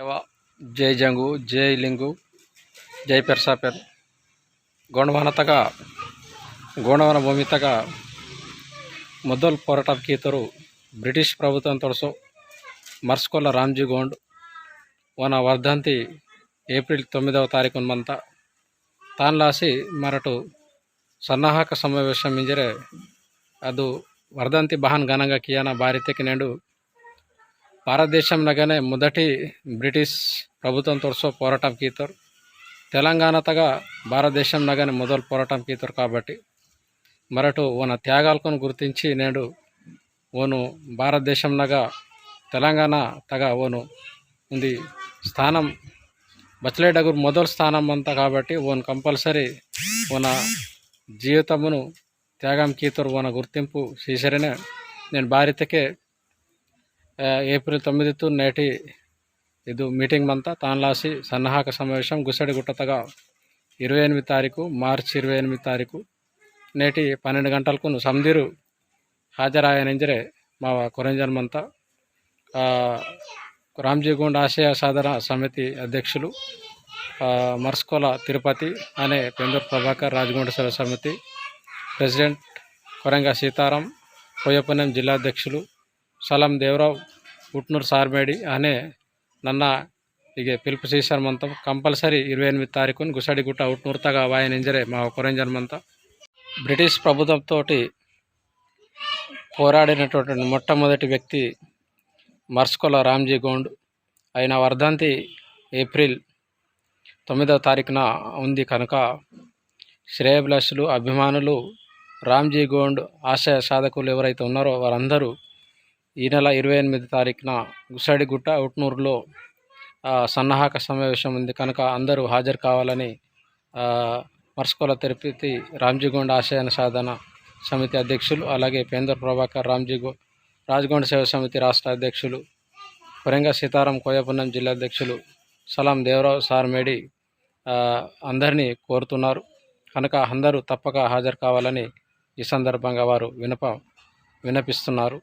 जय जंगू जय लिंगू जय पेरसापेर गोंडवान तक गोंडवान भूमि तक ಮೊದಲ ಹೋರಾಟಕೀತರು ಬ್ರಿಟಿಷ್ ಪ್ರಭುತ್ವ ತೋರಿಸೋ ಮರ್ಸ್ಕೊಲ್ಲ ರಾಮ್ಜಿ ಗೋಂಡ್ ವನ ವರ್ಧಂತಿ ಏಪ್ರಿಲ್ 9వ తారీఖున ಮಂತ ತಾನ್ಲಾಸಿ ಮರಟು ಸನ್ನಾಹಕ ಸಮಾವೇಶ ಮಿಂಜರೆ ಅದು వర్ధంతి బహన్ ఘనంగా కియాన భారతకి నేడు భారతదేశంలోనే మొదటి బ్రిటిష్ ప్రభుత్వం తోర్సో పోరాటం కీతరు తెలంగాణ తగ భారతదేశంలోనే మొదలు పోరాటం కీతరు కాబట్టి మరటు ఓన త్యాగాలను గుర్తించి నేడు ఓను భారతదేశంలో తెలంగాణ తగ ఓను ఉంది స్థానం బచ్చలేడగురు మొదటి స్థానం అంతా కాబట్టి ఓన్ కంపల్సరీ ఓన జీవితమును త్యాగం కీతరు ఓన గుర్తింపు చేశారనే నేను భారతకే ఏప్రిల్ 9 నేటి ಇದು మీటింగ్ మంతా తాన్లాసి సన్నాహక సమావేశం గుసడిగుట్టతగా 28 తారీఖు మార్చి 28 తారీఖు నేటి 12 గంటలకు సందిరు హాజరాయనంజరే మా కొరంజన్మంతా రామ్జీ గోండ్ ఆశయ సాధన సమితి అధ్యక్షులు మర్స్కోల తిరుపతి అనే పెందూరు ప్రభాకర్ రాజగొండ సేవ సమితి ప్రెసిడెంట్ కొరంగా సీతారాం కోయపనం జిల్లా అధ్యక్షులు సలం దేవరావు ఉట్నూరు సార్మేడి అనే నన్న ಈಗ పిలుపు చేశారు మంతం కంపల్సరీ 28 తారీఖున గుసడిగుట్ట ఉట్నూరు తగా వాయనంజరే మా కొరంజన్మంతా బ్రిటిష్ ప్రభుత్వంతో పోరాడినటువంటి మొట్టమొదటి వ్యక్తి మర్స్కోల రామ్జీ గోండ్ ఆయన వర్ధంతి ఏప్రిల్ 9వ తారీఖున ఉంది కనుక శ్రేయభిలాషులు అభిమానులు రామ్జీ గోండ్ ఆశయ సాధకులు ఎవరైతే ఉన్నారో వారందరూ ఈ నెల 28 తారీఖున గుసడిగుట్ట ఉట్నూరులో సన్నాహక సమావేశం ఉంది కనుక అందరూ హాజరు కావాలని మర్స్కోల తిరుపతి రామ్జీ గోండ్ ఆశయ సాధన సమితి అధ్యక్షులు అలాగే పేందర్ ప్రభాకర్ రాజగొండ సేవ సమితి రాష్ట్ర అధ్యక్షులు కొరంగా సీతారాం కోయపనం జిల్లా అధ్యక్షులు సలాం దేవరావు సార్మేడి అందరినీ కోరుతున్నారు కనుక అందరూ తప్పక హాజరు కావాలని ఈ సందర్భంగా వారు విన్నపిస్తున్నారు.